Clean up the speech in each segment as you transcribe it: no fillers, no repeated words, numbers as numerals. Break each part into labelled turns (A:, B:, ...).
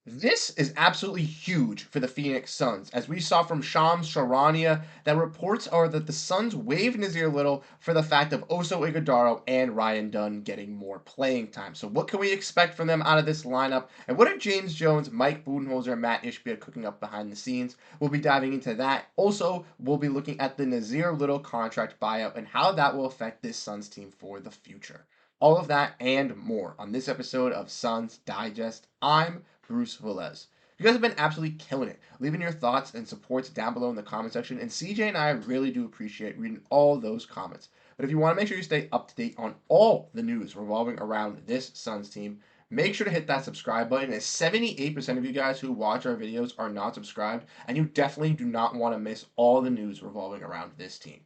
A: This is absolutely huge for the Phoenix Suns, as we saw from Shams Charania that reports are that the Suns waived Nassir Little for the fact of Oso Ighodaro and Ryan Dunn getting more playing time. So what can we expect from them out of this lineup? And what are James Jones, Mike Budenholzer, and Matt Ishbia cooking up behind the scenes? We'll be diving into that. Also, we'll be looking at the Nassir Little contract buyout and how that will affect this Suns team for the future. All of that and more on this episode of Suns Digest. I'm Bruce Velez. You guys have been absolutely killing it, leaving your thoughts and supports down below in the comment section, and CJ and I really do appreciate reading all those comments. But if you want to make sure you stay up to date on all the news revolving around this Suns team, make sure to hit that subscribe button, as 78% of you guys who watch our videos are not subscribed, and you definitely do not want to miss all the news revolving around this team.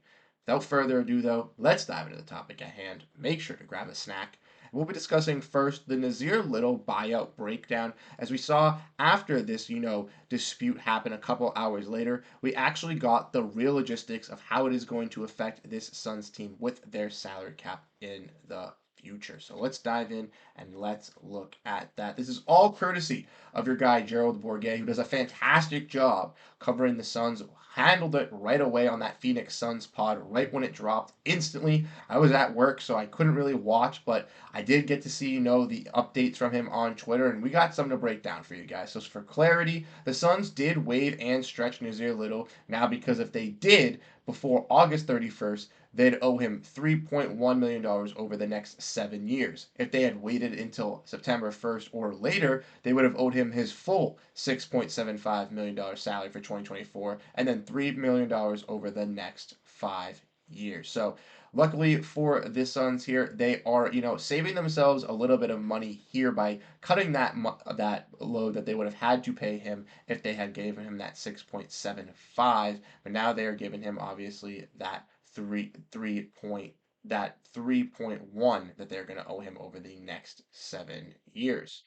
A: Without further ado, though, let's dive into the topic at hand. Make sure to grab a snack. We'll be discussing first the Nassir Little buyout breakdown. As we saw after this, dispute happened a couple hours later, we actually got the real logistics of how it is going to affect this Suns team with their salary cap in the future. So let's dive in and let's look at that. This is all courtesy of your guy Gerald Bourguet, who does a fantastic job covering the Suns. Handled it right away on that Phoenix Suns pod right when it dropped instantly. I was at work, so I couldn't really watch, but I did get to see, the updates from him on Twitter, and we got some to break down for you guys. So for clarity, the Suns did waive and stretch Nassir Little. Now, because if they did before August 31st, they'd owe him $3.1 million over the next 7 years. If they had waited until September 1st or later, they would have owed him his full $6.75 million salary for 2024 and then $3 million over the next 5 years. So luckily for the Suns here, they are, saving themselves a little bit of money here by cutting that load that they would have had to pay him if they had given him that 6.75, but now they are giving him obviously that 3.1 that they're going to owe him over the next 7 years.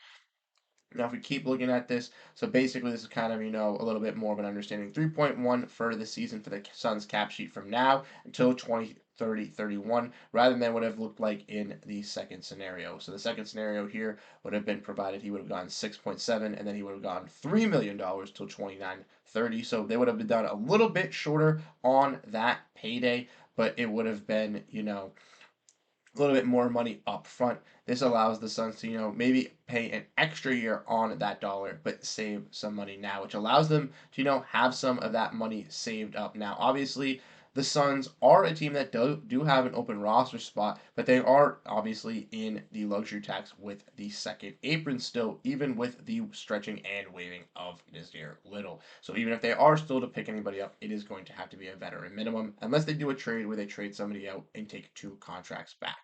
A: Now, if we keep looking at this, so basically this is kind of, a little bit more of an understanding. 3.1 for the season for the Suns cap sheet from now until 2030-31, rather than what it looked like in the second scenario. So the second scenario here would have been provided he would have gotten 6.7, and then he would have gotten $3 million till 29-30. So they would have been done a little bit shorter on that payday, but it would have been, a little bit more money up front. This allows the Suns to, maybe pay an extra year on that dollar, but save some money now, which allows them to, have some of that money saved up now. Obviously, the Suns are a team that do have an open roster spot, but they are obviously in the luxury tax with the second apron still, even with the stretching and waiving of Nassir Little. So even if they are still to pick anybody up, it is going to have to be a veteran minimum, unless they do a trade where they trade somebody out and take two contracts back.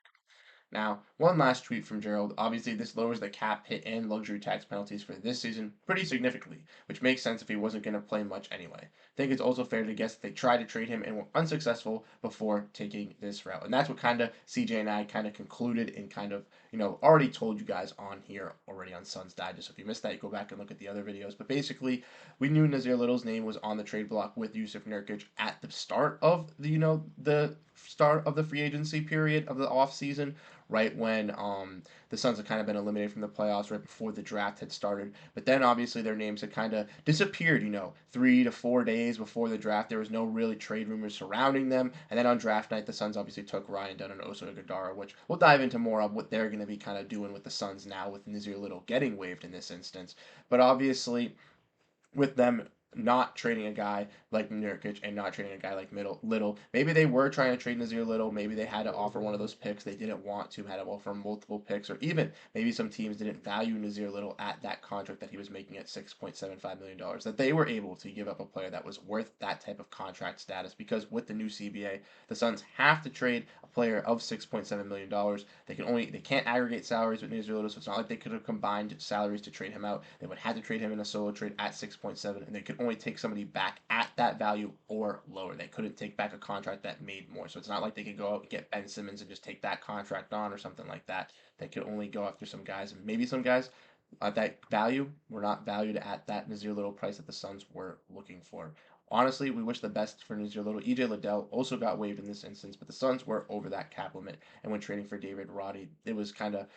A: Now, one last tweet from Gerald. Obviously, this lowers the cap hit and luxury tax penalties for this season pretty significantly, which makes sense if he wasn't going to play much anyway. I think it's also fair to guess that they tried to trade him and were unsuccessful before taking this route. And that's what kind of CJ and I kind of concluded and kind of, already told you guys on here already on Suns Digest. So if you missed that, you go back and look at the other videos. But basically, we knew Nassir Little's name was on the trade block with Jusuf Nurkic at the start of the start of the free agency period of the offseason, right when the Suns had kind of been eliminated from the playoffs right before the draft had started. But then obviously their names had kind of disappeared, 3 to 4 days before the draft. There was no really trade rumors surrounding them. And then on draft night, the Suns obviously took Ryan Dunn and Oso Ighodaro, which we'll dive into more of what they're going to be kind of doing with the Suns now with Nassir Little getting waived in this instance. But obviously with them not trading a guy like Nurkic and not trading a guy like Little. Maybe they were trying to trade Nassir Little. Maybe they had to offer one of those picks. They didn't want to, had to offer multiple picks, or even maybe some teams didn't value Nassir Little at that contract that he was making at $6.75 million. That they were able to give up a player that was worth that type of contract status, because with the new CBA, the Suns have to trade a player of $6.7 million. They can't aggregate salaries with Nassir Little, so it's not like they could have combined salaries to trade him out. They would have to trade him in a solo trade at 6.7, and they could only take somebody back at that value or lower. They couldn't take back a contract that made more. So it's not like they could go out and get Ben Simmons and just take that contract on or something like that. They could only go after some guys, and maybe some guys at that value were not valued at that Nassir Little price that the Suns were looking for. Honestly, we wish the best for Nassir Little. EJ Liddell also got waived in this instance, but the Suns were over that cap limit. And when trading for David Roddy, it was kind of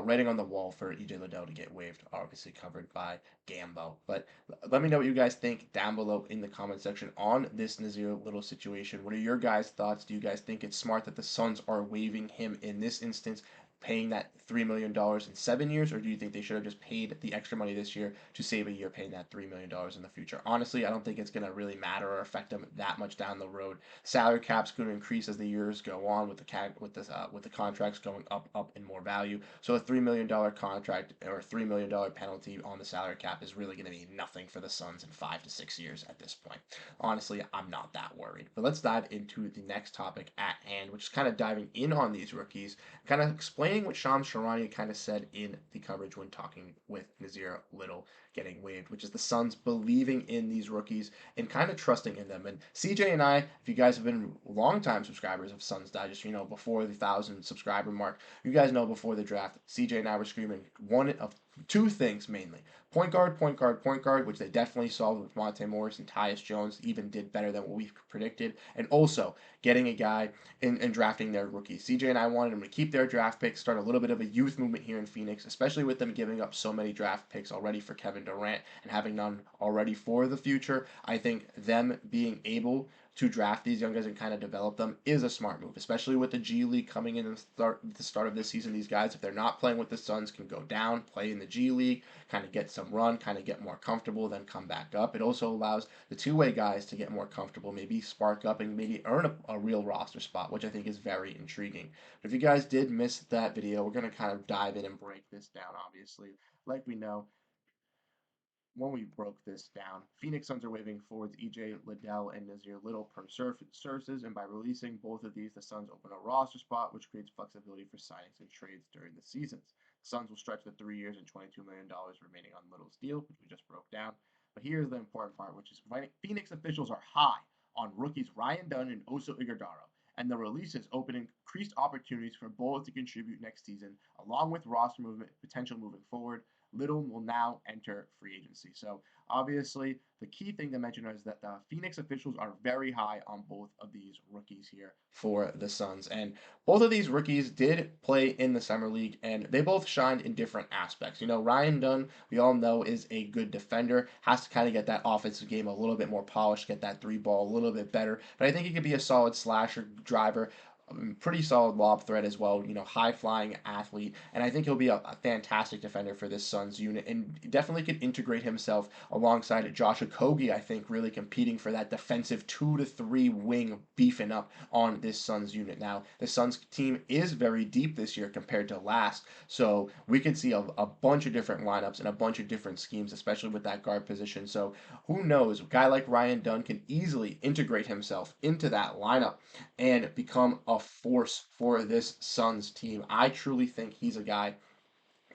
A: writing on the wall for EJ Liddell to get waived, obviously covered by Gambo. But let me know what you guys think down below in the comment section on this Nassir Little situation. What are your guys' thoughts? Do you guys think it's smart that the Suns are waiving him in this instance, paying that $3 million in 7 years, or do you think they should have just paid the extra money this year to save a year paying that $3 million in the future? Honestly, I don't think it's going to really matter or affect them that much down the road. Salary cap's going to increase as the years go on with the contracts going up in more value. So a $3 million contract or a $3 million penalty on the salary cap is really going to mean nothing for the Suns in 5 to 6 years at this point. Honestly, I'm not that worried. But let's dive into the next topic at hand, which is kind of diving in on these rookies, kind of explaining what Shams Charania kind of said in the coverage when talking with Nassir Little getting waived, which is the Suns believing in these rookies and kind of trusting in them. And CJ and I, if you guys have been longtime subscribers of Suns Digest, before the 1,000 subscriber mark, you guys know before the draft, CJ and I were screaming one of two things mainly: point guard, point guard, point guard, which they definitely solved with Monte Morris and Tyus Jones, even did better than what we predicted, and also getting a guy and drafting their rookies. CJ and I wanted them to keep their draft picks, start a little bit of a youth movement here in Phoenix, especially with them giving up so many draft picks already for Kevin Durant and having none already for the future. I think them being able to draft these young guys and kind of develop them is a smart move, especially with the G League coming in the start of this season. These guys, if they're not playing with the Suns, can go down, play in the G League, kind of get some run, kind of get more comfortable, then come back up. It also allows the two-way guys to get more comfortable, maybe spark up and maybe earn a real roster spot, which I think is very intriguing. But if you guys did miss that video, we're going to kind of dive in and break this down, obviously. Like we know, when we broke this down, Phoenix Suns are waving forwards EJ Liddell and Nassir Little per services, and by releasing both of these, the Suns open a roster spot, which creates flexibility for signings and trades during the seasons. The Suns will stretch the 3 years and $22 million remaining on Little's deal, which we just broke down. But here's the important part, which is Phoenix officials are high on rookies Ryan Dunn and Oso Iguodala, and the releases open increased opportunities for both to contribute next season, along with roster movement potential moving forward. Little will now enter free agency. So obviously, the key thing to mention is that the Phoenix officials are very high on both of these rookies here for the Suns. And both of these rookies did play in the summer league, and they both shined in different aspects. Ryan Dunn, we all know, is a good defender, has to kind of get that offensive game a little bit more polished, get that three ball a little bit better. But I think he could be a solid slasher, driver, pretty solid lob threat as well, high flying athlete, and I think he'll be a fantastic defender for this Suns unit, and definitely could integrate himself alongside Josh Okogie. I think really competing for that defensive 2 to 3 wing, beefing up on this Suns unit. Now the Suns team is very deep this year compared to last, so we could see a bunch of different lineups and a bunch of different schemes, especially with that guard position. So who knows, a guy like Ryan Dunn can easily integrate himself into that lineup and become a force for this Suns team. I truly think he's a guy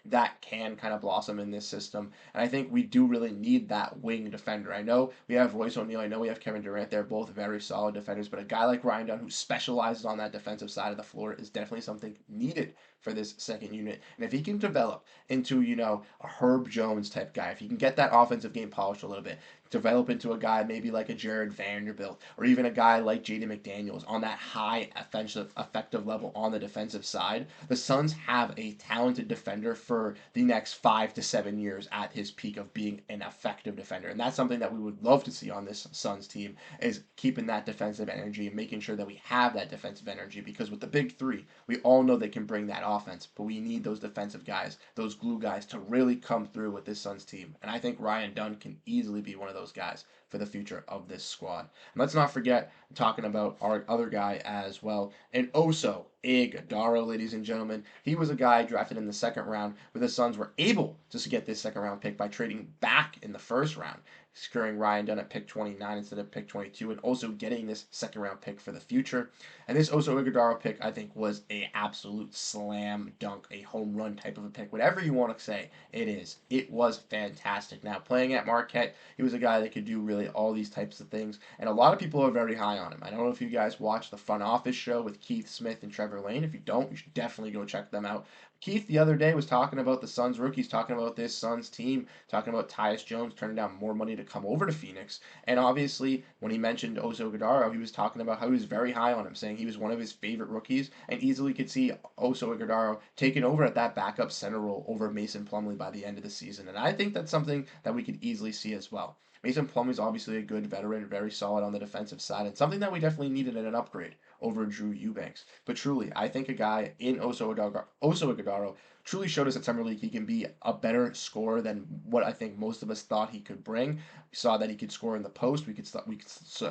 A: that can kind of blossom in this system. And I think we do really need that wing defender. I know we have Royce O'Neal, I know we have Kevin Durant. They're both very solid defenders, but a guy like Ryan Dunn who specializes on that defensive side of the floor is definitely something needed for this second unit. And if he can develop into, a Herb Jones type guy, if he can get that offensive game polished a little bit, develop into a guy maybe like a Jared Vanderbilt, or even a guy like Jaden McDaniels on that high offensive effective level on the defensive side, the Suns have a talented defender for the next 5 to 7 years at his peak of being an effective defender. And that's something that we would love to see on this Suns team, is keeping that defensive energy and making sure that we have that defensive energy, because with the big three, we all know they can bring that offense, but we need those defensive guys, those glue guys, to really come through with this Suns team. And I think Ryan Dunn can easily be one of those guys for the future of this squad. And let's not forget talking about our other guy as well, and Oso Iguodala, ladies and gentlemen. He was a guy drafted in the second round, where the Suns were able to get this second round pick by trading back in the first round, securing Ryan Dunn at pick 29 instead of pick 22, and also getting this second round pick for the future. And this Oso Iguodala pick, I think, was a absolute slam dunk, a home run type of a pick, whatever you want to say. It is. It was fantastic. Now, playing at Marquette, he was a guy that could do really all these types of things, and a lot of people are very high on him. I don't know if you guys watched the Front Office show with Keith Smith and Trevor Trevor Lane. If you don't, you should definitely go check them out. Keith the other day was talking about the Suns rookies, talking about this Suns team, talking about Tyus Jones turning down more money to come over to Phoenix. And obviously, when he mentioned Oso Ighodaro, he was talking about how he was very high on him, saying he was one of his favorite rookies, and easily could see Oso Ighodaro taking over at that backup center role over Mason Plumlee by the end of the season. And I think that's something that we could easily see as well. Mason Plumlee is obviously a good veteran, very solid on the defensive side, and something that we definitely needed in an upgrade over Drew Eubanks. But truly, I think a guy in Oso Ighodaro truly showed us at Summer League he can be a better scorer than what I think most of us thought he could bring. We saw that he could score in the post. We could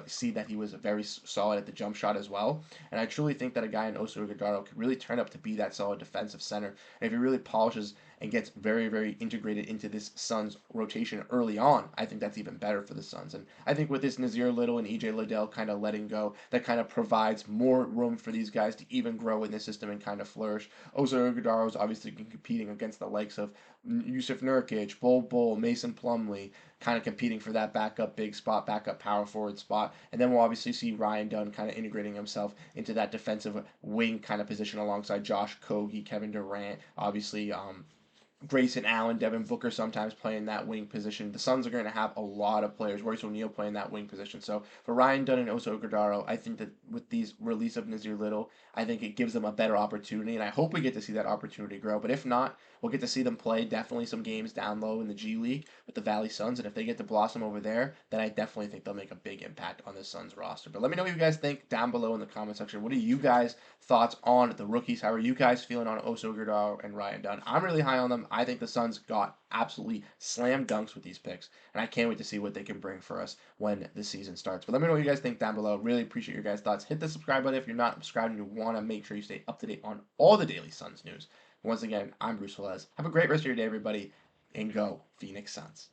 A: see that he was very solid at the jump shot as well. And I truly think that a guy in Oso Ighodaro could really turn up to be that solid defensive center. And if he really polishes and gets very, very integrated into this Suns rotation early on, I think that's even better for the Suns. And I think with this Nassir Little and EJ Liddell kind of letting go, that kind of provides more room for these guys to even grow in the system and kind of flourish. Oso Ighodaro is obviously competing against the likes of Yusuf Nurkic, Bol, Mason Plumlee, kind of competing for that backup big spot, backup power forward spot. And then we'll obviously see Ryan Dunn kind of integrating himself into that defensive wing kind of position alongside Josh Kogi, Kevin Durant, obviously Grayson Allen, Devin Booker sometimes playing that wing position. The Suns are going to have a lot of players. Royce O'Neal playing that wing position. So for Ryan Dunn and Oso Ighodaro, I think that with these release of Nassir Little, I think it gives them a better opportunity, and I hope we get to see that opportunity grow. But if not, we'll get to see them play definitely some games down low in the G League with the Valley Suns, and if they get to blossom over there, then I definitely think they'll make a big impact on the Suns roster. But let me know what you guys think down below in the comment section. What are you guys' thoughts on the rookies? How are you guys feeling on Oso Ighodaro and Ryan Dunn? I'm really high on them. I think the Suns got absolutely slam dunks with these picks, and I can't wait to see what they can bring for us when the season starts. But let me know what you guys think down below. Really appreciate your guys' thoughts. Hit the subscribe button if you're not subscribed and you want to make sure you stay up to date on all the daily Suns news. Once again, I'm Bruce Velez. Have a great rest of your day, everybody, and go Phoenix Suns.